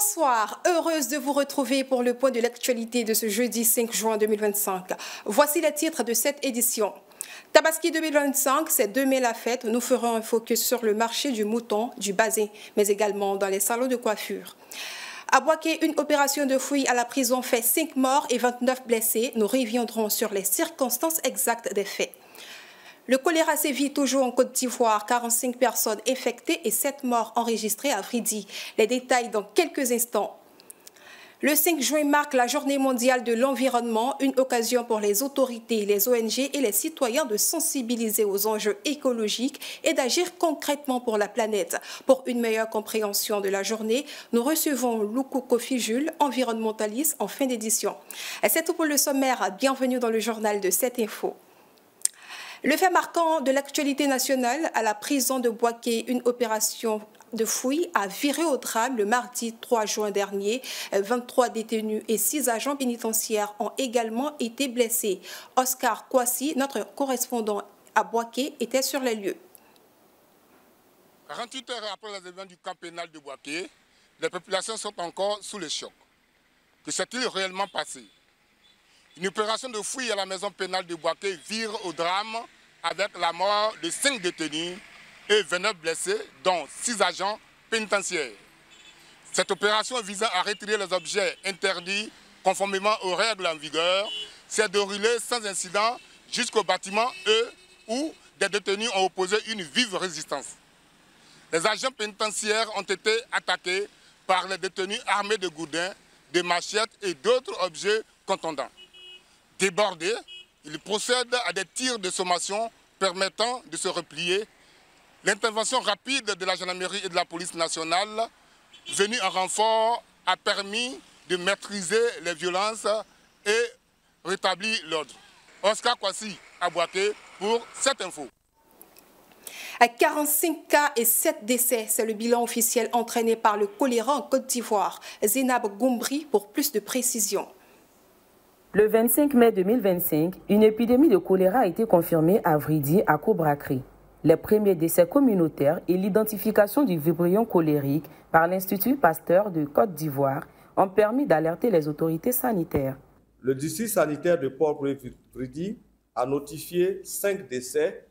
Bonsoir, heureuse de vous retrouver pour le point de l'actualité de ce jeudi 5 juin 2025. Voici les titres de cette édition. Tabaski 2025, c'est demain la fête. Nous ferons un focus sur le marché du mouton, du bassin, mais également dans les salons de coiffure. À Boaké, une opération de fouille à la prison fait 5 morts et 29 blessés. Nous reviendrons sur les circonstances exactes des faits. Le choléra sévit toujours en Côte d'Ivoire, 45 personnes infectées et 7 morts enregistrées à Vridi. Les détails dans quelques instants. Le 5 juin marque la Journée mondiale de l'environnement, une occasion pour les autorités, les ONG et les citoyens de sensibiliser aux enjeux écologiques et d'agir concrètement pour la planète. Pour une meilleure compréhension de la journée, nous recevons Loukou Kofi Jules, environnementaliste, en fin d'édition. C'est tout pour le sommaire. Bienvenue dans le journal de 7info. Le fait marquant de l'actualité nationale, à la prison de Boaké, une opération de fouille a viré au drame le mardi 3 juin dernier. 23 détenus et 6 agents pénitentiaires ont également été blessés. Oscar Kouassi, notre correspondant à Boaké, était sur les lieux. 48 heures après les événements du camp pénal de Boaké, les populations sont encore sous le choc. Que s'est-il réellement passé? Une opération de fouille à la maison pénale de Boaké vire au drame avec la mort de 5 détenus et 29 blessés, dont 6 agents pénitentiaires. Cette opération visant à retirer les objets interdits conformément aux règles en vigueur s'est déroulée sans incident jusqu'au bâtiment où des détenus ont opposé une vive résistance. Les agents pénitentiaires ont été attaqués par les détenus armés de gourdins, de machettes et d'autres objets contondants. Débordés, ils procèdent à des tirs de sommation permettant de se replier. L'intervention rapide de la gendarmerie et de la police nationale, venue en renfort, a permis de maîtriser les violences et rétablir l'ordre. Oscar Kouassi à Boaké pour 7info. 45 cas et 7 décès, c'est le bilan officiel entraîné par le choléra en Côte d'Ivoire. Zénab Goumbri pour plus de précisions. Le 25 mai 2025, une épidémie de choléra a été confirmée à Vridi, à Conakry. Les premiers décès communautaires et l'identification du vibrio cholérique par l'Institut Pasteur de Côte d'Ivoire ont permis d'alerter les autorités sanitaires. Le district sanitaire de Port-Vridi a notifié 5 décès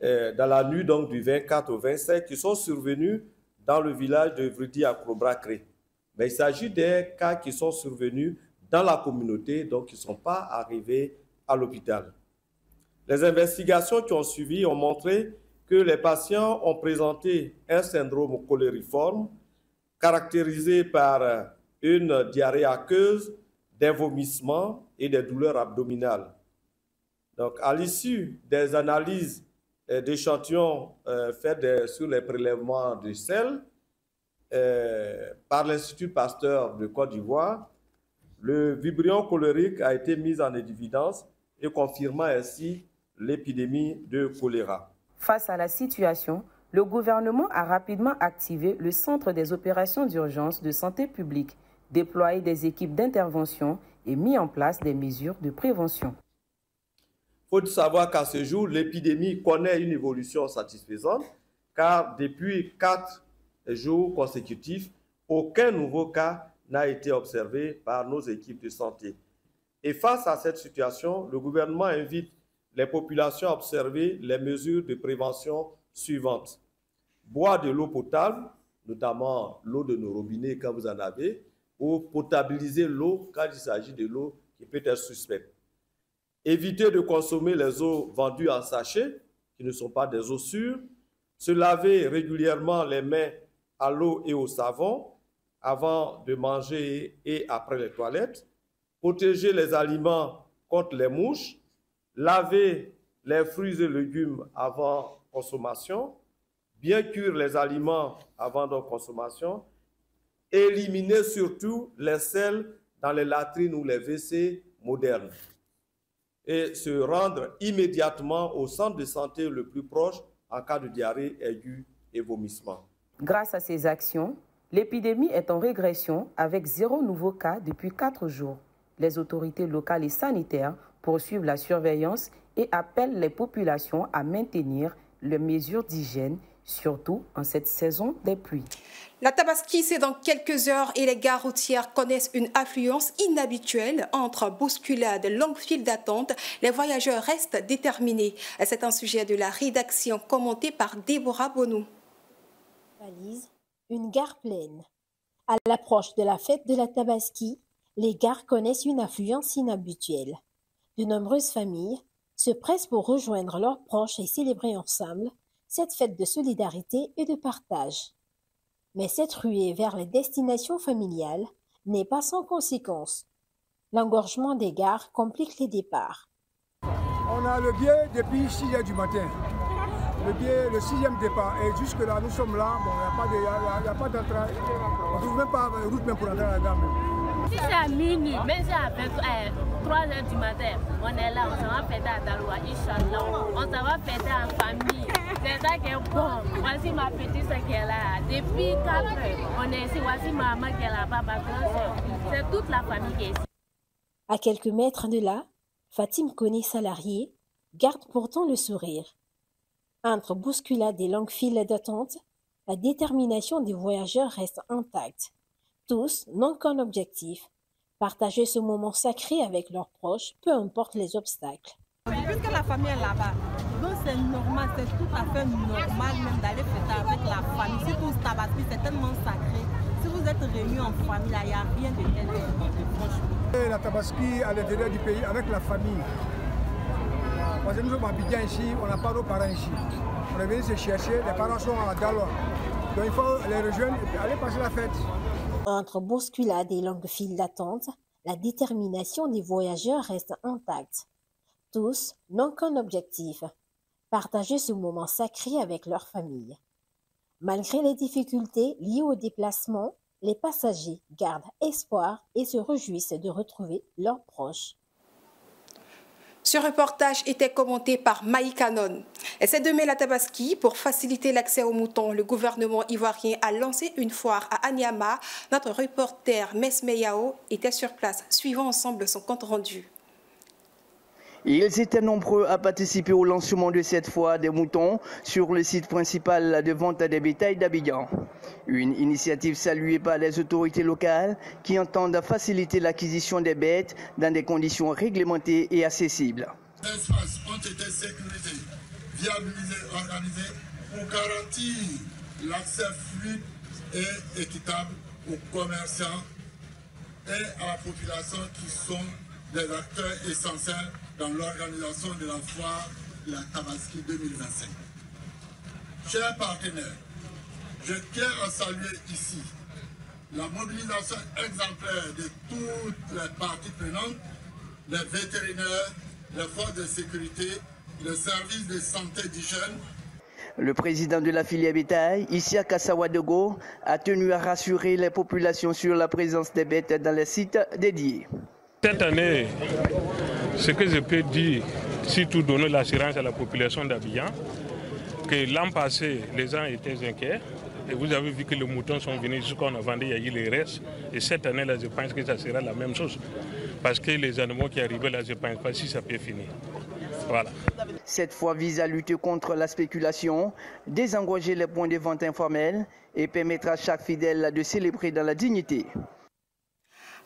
dans la nuit donc, du 24 au 27 qui sont survenus dans le village de Vridi à Conakry. Mais il s'agit des cas qui sont survenus dans la communauté, donc qui ne sont pas arrivés à l'hôpital. Les investigations qui ont suivi ont montré que les patients ont présenté un syndrome cholériforme caractérisé par une diarrhée aqueuse, des vomissements et des douleurs abdominales. Donc, à l'issue des analyses d'échantillons faites sur les prélèvements de sel par l'Institut Pasteur de Côte d'Ivoire, le vibrio cholérique a été mis en évidence et confirmant ainsi l'épidémie de choléra. Face à la situation, le gouvernement a rapidement activé le Centre des opérations d'urgence de santé publique, déployé des équipes d'intervention et mis en place des mesures de prévention. Il faut savoir qu'à ce jour, l'épidémie connaît une évolution satisfaisante car depuis 4 jours consécutifs, aucun nouveau cas n'a été observé par nos équipes de santé. Et face à cette situation, le gouvernement invite les populations à observer les mesures de prévention suivantes. Boire de l'eau potable, notamment l'eau de nos robinets quand vous en avez, ou potabiliser l'eau quand il s'agit de l'eau qui peut être suspecte. Éviter de consommer les eaux vendues en sachet, qui ne sont pas des eaux sûres. Se laver régulièrement les mains à l'eau et au savon, avant de manger et après les toilettes, protéger les aliments contre les mouches, laver les fruits et légumes avant consommation, bien cuire les aliments avant leur consommation, éliminer surtout les sels dans les latrines ou les WC modernes et se rendre immédiatement au centre de santé le plus proche en cas de diarrhée aiguë et vomissement. Grâce à ces actions, l'épidémie est en régression avec 0 nouveau cas depuis 4 jours. Les autorités locales et sanitaires poursuivent la surveillance et appellent les populations à maintenir les mesures d'hygiène surtout en cette saison des pluies. La Tabaski, c'est dans quelques heures et les gares routières connaissent une affluence inhabituelle. Entre bousculades, longues files d'attente, les voyageurs restent déterminés. C'est un sujet de la rédaction commenté par Déborah Bonou. Valise, une gare pleine. À l'approche de la fête de la Tabaski, les gares connaissent une affluence inhabituelle. De nombreuses familles se pressent pour rejoindre leurs proches et célébrer ensemble cette fête de solidarité et de partage. Mais cette ruée vers les destinations familiales n'est pas sans conséquences. L'engorgement des gares complique les départs. On a le billet depuis 6 h du matin. Le billet, le 6e départ. Et jusque-là, nous sommes là. Bon, il n'y a pas d'entrée. On ne trouve même pas de route même pour entrer à la gare. Si c'est à minuit, même si à 3 h du matin, on est là, on s'en va fêter à Daloa, Inch'Allah. On s'en va fêter en famille. C'est ça qui est bon. Voici ma petite qui est là. Depuis 4 heures, on est ici. Voici ma maman qui est là-bas, ma grande soeur. C'est toute la famille qui est ici. À quelques mètres de là, Fatim Koné, salarié, garde pourtant le sourire. Entre bousculades et longues files d'attente, la détermination des voyageurs reste intacte. Tous n'ont qu'un objectif, partager ce moment sacré avec leurs proches, peu importe les obstacles. Puisque la famille est là-bas, donc c'est normal, c'est tout à fait normal même d'aller fêter avec la famille. Surtout au Tabaski, c'est tellement sacré. Si vous êtes réunis en famille, il n'y a rien de tel de proche. La Tabaski à l'intérieur du pays avec la famille. Parce que nous sommes à Abidjan ici, on n'a pas nos parents ici. On est venu se chercher, les parents sont à Daloa. Donc il faut les rejoindre et aller passer la fête. Entre bousculades et longues files d'attente, la détermination des voyageurs reste intacte. Tous n'ont qu'un objectif, partager ce moment sacré avec leur famille. Malgré les difficultés liées au déplacement, les passagers gardent espoir et se réjouissent de retrouver leurs proches. Ce reportage était commenté par Maïkanon. Et c'est demain la Tabaski. Pour faciliter l'accès aux moutons, le gouvernement ivoirien a lancé une foire à Anyama. Notre reporter Mesmeyao était sur place. Suivons ensemble son compte rendu. Ils étaient nombreux à participer au lancement de cette foire des moutons sur le site principal de vente des bétails d'Abidjan. Une initiative saluée par les autorités locales qui entendent faciliter l'acquisition des bêtes dans des conditions réglementées et accessibles. Les espaces ont été sécurisés, viabilisés, organisés pour garantir l'accès fluide et équitable aux commerçants et à la population qui sont des acteurs essentiels dans l'organisation de la foire de la Tabaski 2025. Chers partenaires, je tiens à saluer ici la mobilisation exemplaire de toutes les parties prenantes, les vétérinaires, les forces de sécurité, le service de santé d'hygiène. Le président de la filière bétail, Isia Kassawadogo, a tenu à rassurer les populations sur la présence des bêtes dans les sites dédiés. Cette année, ce que je peux dire, surtout donner l'assurance à la population d'Abidjan, que l'an passé, les gens étaient inquiets. Et vous avez vu que les moutons sont venus jusqu'à on a vendu, il y a eu les restes. Et cette année-là, je pense que ça sera la même chose. Parce que les animaux qui arrivent là, je ne pense pas si ça peut finir. Voilà. Cette fois vise à lutter contre la spéculation, désengorger les points de vente informels et permettre à chaque fidèle de célébrer dans la dignité.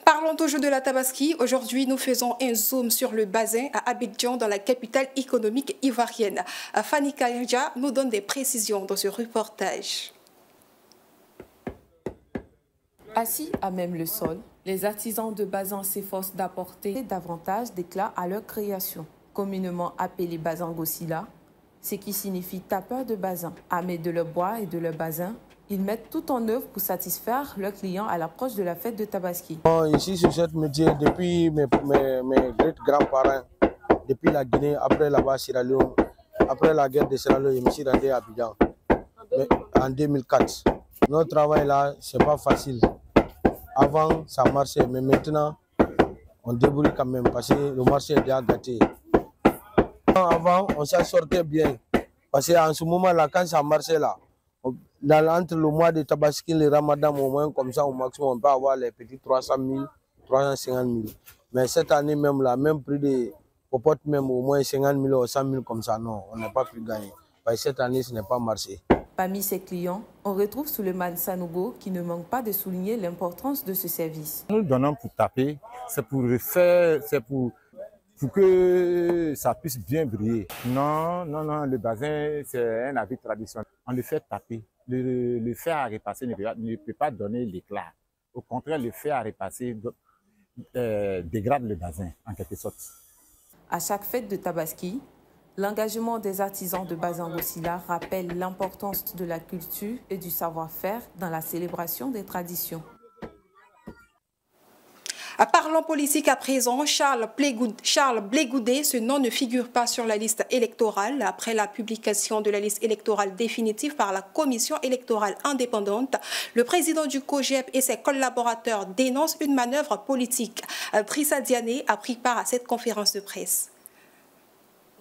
Parlons toujours de la Tabaski. Aujourd'hui, nous faisons un zoom sur le bassin à Abidjan, dans la capitale économique ivoirienne. Fanny Kaja nous donne des précisions dans ce reportage. Assis à même le sol, les artisans de Bazan s'efforcent d'apporter davantage d'éclat à leur création. Communément appelés Bazan-Gossila, ce qui signifie tapeurs de Bazan. Armés de leur bois et de leur bazin, ils mettent tout en œuvre pour satisfaire leurs clients à l'approche de la fête de Tabaski. Ici, sur ce métier, depuis mes grands-parents, depuis la Guinée, après là-bas, Sierra Leone, après la guerre de Sierra Leone, je me suis rendu à Abidjan en 2004. Notre travail là, c'est pas facile. Avant, ça marchait, mais maintenant, on débrouille quand même parce que le marché est déjà gâté. Avant, on s'en sortait bien. Parce qu'en ce moment-là, quand ça marchait là, entre le mois de Tabaski et le Ramadan, au moins comme ça, au maximum, on peut avoir les petits 300 000, 350 000. Mais cette année même, là, même prix de popote, même au moins 50 000 ou 100 000 comme ça, non, on n'a pas pu gagner. Parce que cette année, ce n'est pas marché. Parmi ses clients, on retrouve Souleymane Sanogo qui ne manque pas de souligner l'importance de ce service. Nous donnons pour taper, c'est pour refaire, c'est pour que ça puisse bien briller. Non, le bazin, c'est un habit traditionnel. On le fait taper. Le fer à repasser ne peut pas donner l'éclat. Au contraire, le fer à repasser dégrade le bazin, en quelque sorte. À chaque fête de Tabaski, l'engagement des artisans de Bazin-Gossila rappelle l'importance de la culture et du savoir-faire dans la célébration des traditions. Parlons politique à présent, Charles Blégoudet, ce nom ne figure pas sur la liste électorale. Après la publication de la liste électorale définitive par la commission électorale indépendante, le président du COJEP et ses collaborateurs dénoncent une manœuvre politique. Drissa Diané a pris part à cette conférence de presse.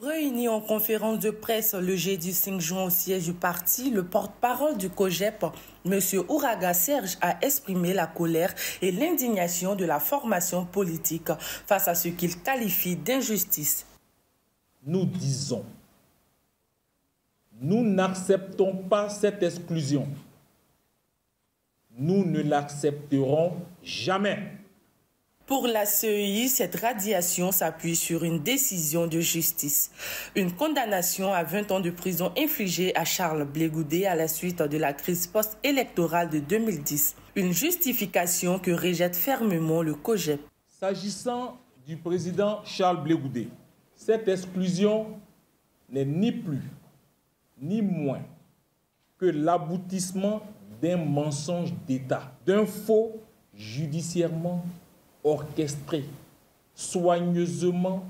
Réuni en conférence de presse le jeudi 5 juin au siège du parti, le porte-parole du COJEP, M. Ouraga Serge, a exprimé la colère et l'indignation de la formation politique face à ce qu'il qualifie d'injustice. Nous disons, nous n'acceptons pas cette exclusion. Nous ne l'accepterons jamais. Pour la CEI, cette radiation s'appuie sur une décision de justice. Une condamnation à 20 ans de prison infligée à Charles Blégoudet à la suite de la crise post-électorale de 2010. Une justification que rejette fermement le COJEP. S'agissant du président Charles Blégoudet, cette exclusion n'est ni plus ni moins que l'aboutissement d'un mensonge d'État, d'un faux judiciairement orchestré, soigneusement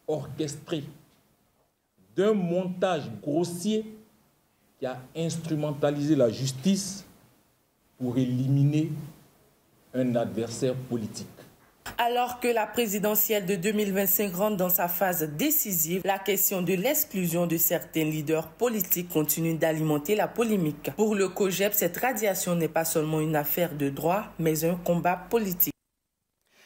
orchestré, d'un montage grossier qui a instrumentalisé la justice pour éliminer un adversaire politique. Alors que la présidentielle de 2025 rentre dans sa phase décisive, la question de l'exclusion de certains leaders politiques continue d'alimenter la polémique. Pour le COJEP, cette radiation n'est pas seulement une affaire de droit, mais un combat politique.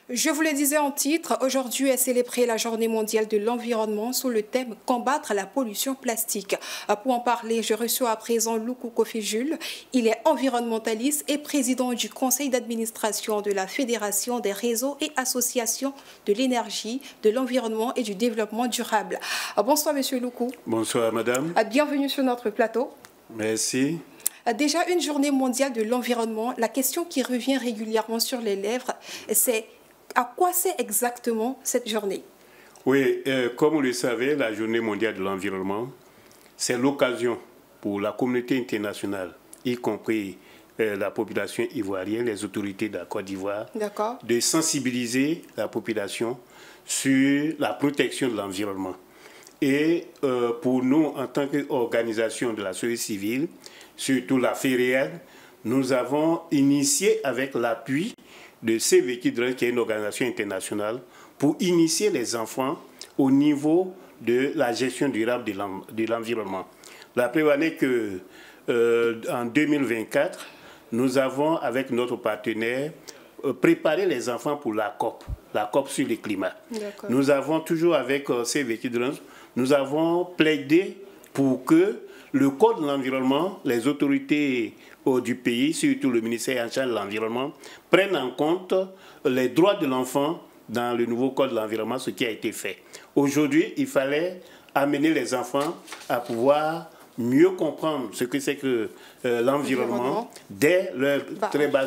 Je vous le disais en titre, aujourd'hui est célébrée la Journée mondiale de l'environnement sous le thème « Combattre la pollution plastique ». Pour en parler, je reçois à présent Loukou Kofi Jules. Il est environnementaliste et président du conseil d'administration de la Fédération des réseaux et associations de l'énergie, de l'environnement et du développement durable. Bonsoir Monsieur Loukou. Bonsoir Madame. Bienvenue sur notre plateau. Merci. Déjà une Journée mondiale de l'environnement, la question qui revient régulièrement sur les lèvres, c'est à quoi c'est exactement cette journée? Oui, comme vous le savez, la Journée mondiale de l'environnement, c'est l'occasion pour la communauté internationale, y compris la population ivoirienne, les autorités de la Côte d'Ivoire, de sensibiliser la population sur la protection de l'environnement. Et pour nous, en tant qu'organisation de la société civile, surtout la FEREAD, nous avons initié avec l'appui de Save the Children, qui est une organisation internationale, pour initier les enfants au niveau de la gestion durable de l'environnement. La preuve est que en 2024, nous avons, avec notre partenaire, préparé les enfants pour la COP sur le climat. Nous avons toujours, avec Save the Children, nous avons plaidé pour que le Code de l'environnement, les autorités du pays, surtout le ministère en charge de l'environnement, prennent en compte les droits de l'enfant dans le nouveau Code de l'environnement, ce qui a été fait. Aujourd'hui, il fallait amener les enfants à pouvoir mieux comprendre ce que c'est que l'environnement dès leur très bas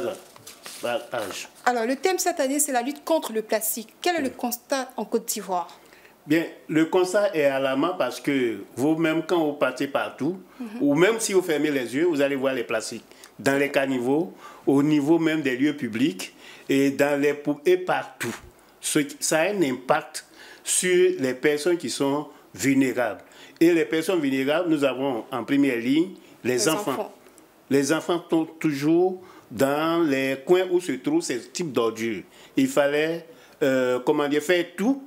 âge. Alors, le thème cette année, c'est la lutte contre le plastique. Quel est le constat en Côte d'Ivoire? Bien, le constat est alarmant parce que vous-même, quand vous partez partout, ou même si vous fermez les yeux, vous allez voir les plastiques dans les caniveaux, au niveau même des lieux publics et, et partout. Ça a un impact sur les personnes qui sont vulnérables. Et les personnes vulnérables, nous avons en première ligne les enfants. Les enfants sont toujours dans les coins où se trouvent ces types d'ordures. Il fallait faire tout.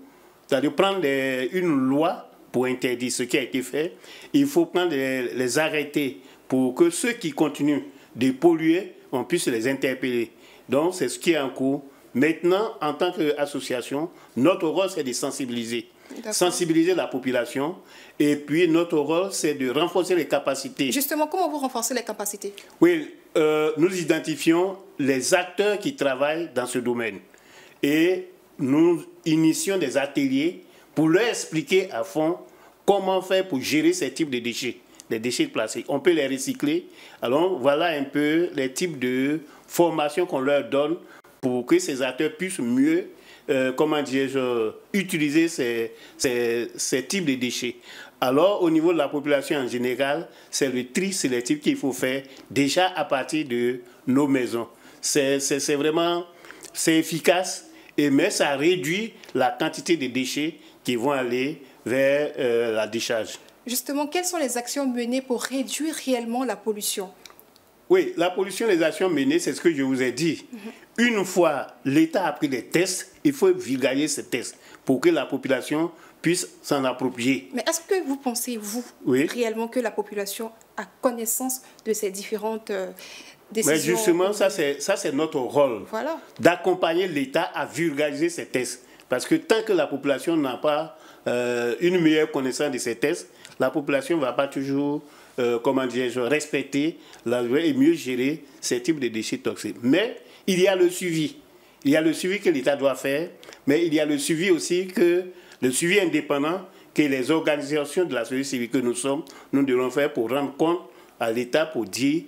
C'est-à-dire prendre une loi pour interdire ce qui a été fait. Il faut prendre les arrêtés pour que ceux qui continuent de polluer, on puisse les interpeller. Donc c'est ce qui est en cours Maintenant, en tant qu'association, notre rôle, c'est de sensibiliser. Sensibiliser la population. Et puis, notre rôle, c'est de renforcer les capacités. Justement, comment vous renforcez les capacités? Oui, nous identifions les acteurs qui travaillent dans ce domaine. Et nous initions des ateliers pour leur expliquer à fond comment faire pour gérer ces types de déchets, les déchets plastiques. On peut les recycler. Alors, voilà un peu les types de formations qu'on leur donne pour que ces acteurs puissent mieux utiliser ces types de déchets. Alors, au niveau de la population en général, c'est le tri sélectif qu'il faut faire déjà à partir de nos maisons. C'est vraiment efficace, mais ça réduit la quantité de déchets qui vont aller vers la décharge. Justement, quelles sont les actions menées pour réduire réellement la pollution? Oui, la pollution, les actions menées, c'est ce que je vous ai dit. Une fois l'État a pris des tests, il faut vulgariser ces tests pour que la population puisse s'en approprier. Mais est-ce que vous pensez, vous, réellement que la population a connaissance de ces différentes décisions? Mais justement, ça c'est notre rôle, d'accompagner l'État à vulgariser ces tests. Parce que tant que la population n'a pas une meilleure connaissance de ces tests, la population ne va pas toujours respecter et mieux gérer ces types de déchets toxiques. Mais il y a le suivi. Il y a le suivi que l'État doit faire, mais il y a le suivi aussi le suivi indépendant que les organisations de la société civile que nous sommes, nous devons faire pour rendre compte à l'État pour dire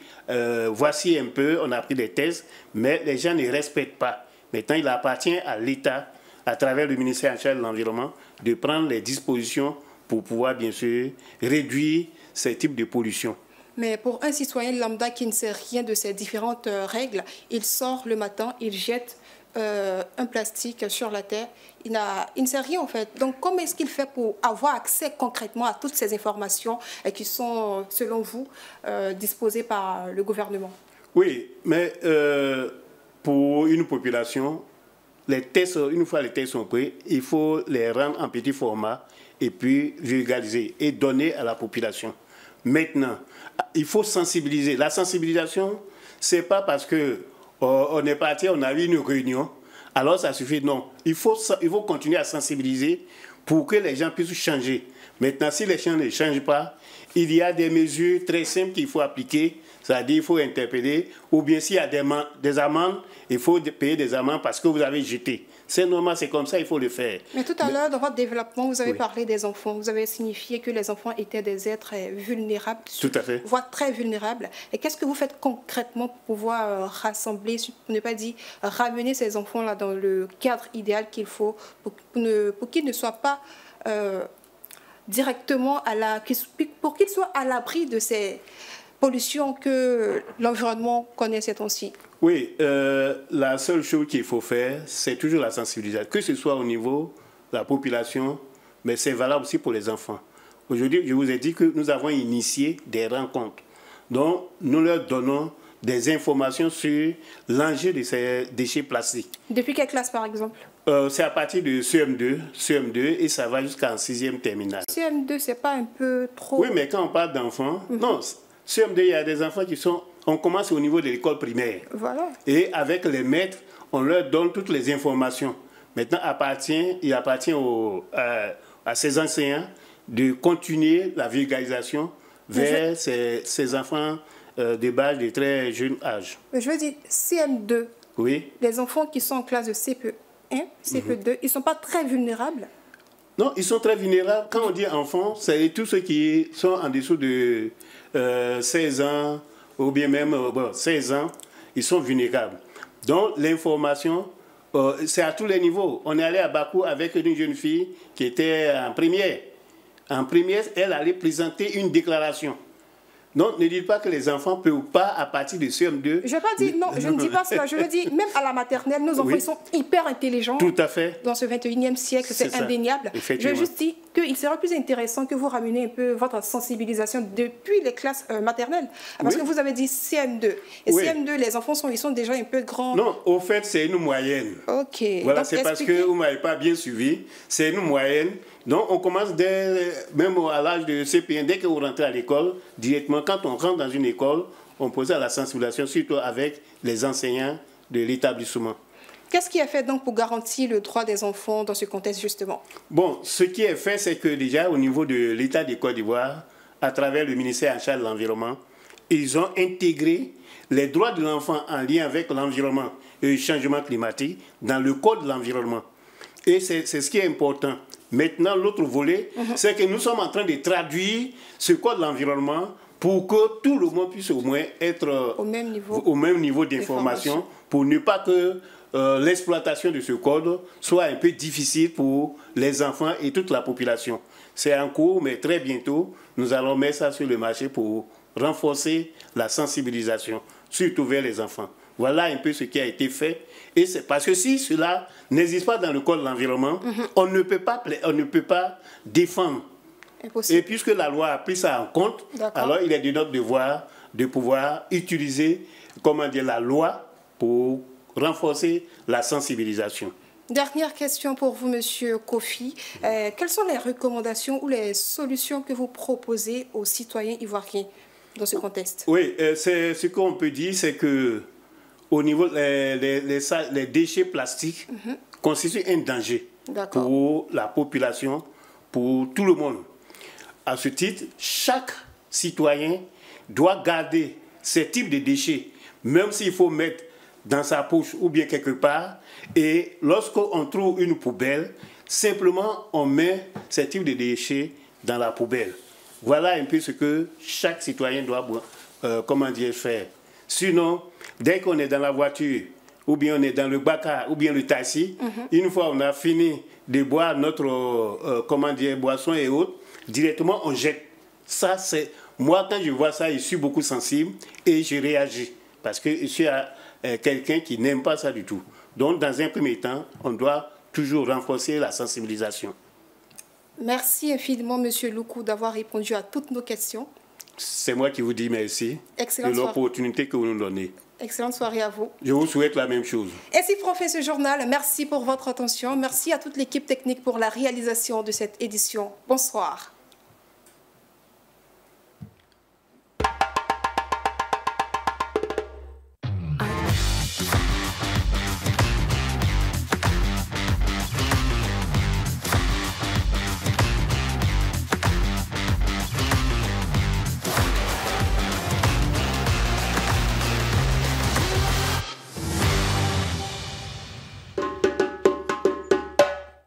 voici un peu, on a pris des tests, mais les gens ne respectent pas. Maintenant, il appartient à l'État, à travers le ministère en charge de l'Environnement, de prendre les dispositions pour pouvoir, bien sûr, réduire ces types de pollution. Mais pour un citoyen lambda qui ne sait rien de ces différentes règles, il sort le matin, il jette un plastique sur la terre, il ne sait rien en fait. Donc comment est-ce qu'il fait pour avoir accès concrètement à toutes ces informations qui sont, selon vous, disposées par le gouvernement? Oui, mais pour une population, les tests, une fois les tests sont pris, il faut les rendre en petit format et puis vulgariser et donner à la population. Maintenant, il faut sensibiliser. La sensibilisation, ce n'est pas parce qu'on est parti, on a eu une réunion, alors ça suffit. Non, il faut continuer à sensibiliser pour que les gens puissent changer. Maintenant, si les gens ne changent pas, il y a des mesures très simples qu'il faut appliquer. C'est-à-dire qu'il faut interpeller, ou bien s'il y a des amendes, il faut payer des amendes parce que vous avez jeté. C'est normal, c'est comme ça, il faut le faire. Mais tout à l'heure, dans votre développement, vous avez parlé des enfants. Vous avez signifié que les enfants étaient des êtres vulnérables, tout à fait, voire très vulnérables. Et qu'est-ce que vous faites concrètement pour pouvoir rassembler, pour ne pas dire ramener ces enfants-là dans le cadre idéal qu'il faut pour qu'ils ne soient pas directement pour qu'ils soient à l'abri de ces pollutions que l'environnement connaît ces temps-ci? Oui, la seule chose qu'il faut faire, c'est toujours la sensibilisation, que ce soit au niveau de la population, mais c'est valable aussi pour les enfants. Aujourd'hui, je vous ai dit que nous avons initié des rencontres. Donc, nous leur donnons des informations sur l'enjeu de ces déchets plastiques. Depuis quelle classe, par exemple? C'est à partir de CM2 et ça va jusqu'en 6e terminale. CM2, c'est pas un peu trop... Oui, mais quand on parle d'enfants, non, CM2, il y a des enfants qui sont... On commence au niveau de l'école primaire. Voilà. Et avec les maîtres, on leur donne toutes les informations. Maintenant, il appartient à ces enseignants de continuer la vulgarisation vers ces enfants de bas de très jeune âge. Je veux dire, CM2, oui. Les enfants qui sont en classe de CP1, CP2, ils ne sont pas très vulnérables? Non, ils sont très vulnérables. Quand on dit enfants, c'est tous ceux qui sont en dessous de 16 ans, ou bien même 16 ans, ils sont vulnérables. Donc l'information, c'est à tous les niveaux. On est allé à Bakou avec une jeune fille qui était en première. En première, elle allait présenter une déclaration. Donc, ne dites pas que les enfants ne peuvent pas, à partir de CM2... Je vais pas dire, non, je ne dis pas cela. Je veux dire, même à la maternelle, nos enfants ils sont hyper intelligents. Tout à fait. Dans ce 21e siècle, c'est indéniable. Je veux juste dire qu'il serait plus intéressant que vous rameniez un peu votre sensibilisation depuis les classes maternelles. Parce que vous avez dit CM2. Et CM2, les enfants ils sont déjà un peu grands. Non, au fait, c'est une moyenne. OK. Voilà, c'est parce que vous ne m'avez pas bien suivi. C'est une moyenne. Donc, on commence même à l'âge de CP1, dès que vous rentrez à l'école, directement, quand on rentre dans une école, on procède à la sensibilisation, surtout avec les enseignants de l'établissement. Qu'est-ce qui est fait donc pour garantir le droit des enfants dans ce contexte justement? Bon, ce qui est fait, c'est que déjà au niveau de l'État de Côte d'Ivoire, à travers le ministère en charge de l'environnement, ils ont intégré les droits de l'enfant en lien avec l'environnement et le changement climatique dans le code de l'environnement. Et c'est ce qui est important. Maintenant, l'autre volet, c'est que nous sommes en train de traduire ce code de l'environnement pour que tout le monde puisse au moins être au même niveau d'information, pour ne pas que l'exploitation de ce code soit un peu difficile pour les enfants et toute la population. C'est en cours, mais très bientôt, nous allons mettre ça sur le marché pour renforcer la sensibilisation, surtout vers les enfants. Voilà un peu ce qui a été fait. Et c'est parce que si cela n'existe pas dans le code de l'environnement, on ne peut pas défendre. Impossible. Et puisque la loi a pris ça en compte, alors il est de notre devoir de pouvoir utiliser, comment dire, la loi pour renforcer la sensibilisation. Dernière question pour vous, Monsieur Kofi. Quelles sont les recommandations ou les solutions que vous proposez aux citoyens ivoiriens dans ce contexte? Oui, ce qu'on peut dire, c'est que au niveau les déchets plastiques constituent un danger pour la population, pour tout le monde. À ce titre, chaque citoyen doit garder ces types de déchets, même s'il faut mettre dans sa poche ou bien quelque part. Et lorsqu'on trouve une poubelle, simplement on met ces types de déchets dans la poubelle. Voilà un peu ce que chaque citoyen doit faire. Sinon, dès qu'on est dans la voiture, ou bien on est dans le baka, ou bien le taxi, une fois on a fini de boire notre boisson et autres, directement on jette. Ça, c'est moi, quand je vois ça, je suis beaucoup sensible et je réagis. Parce que je suis quelqu'un qui n'aime pas ça du tout. Donc, dans un premier temps, on doit toujours renforcer la sensibilisation. Merci infiniment, Monsieur Loukou, d'avoir répondu à toutes nos questions. C'est moi qui vous dis merci de l'opportunité que vous nous donnez. Excellente soirée à vous. Je vous souhaite la même chose. Ainsi prend fin ce journal. Merci pour votre attention. Merci à toute l'équipe technique pour la réalisation de cette édition. Bonsoir.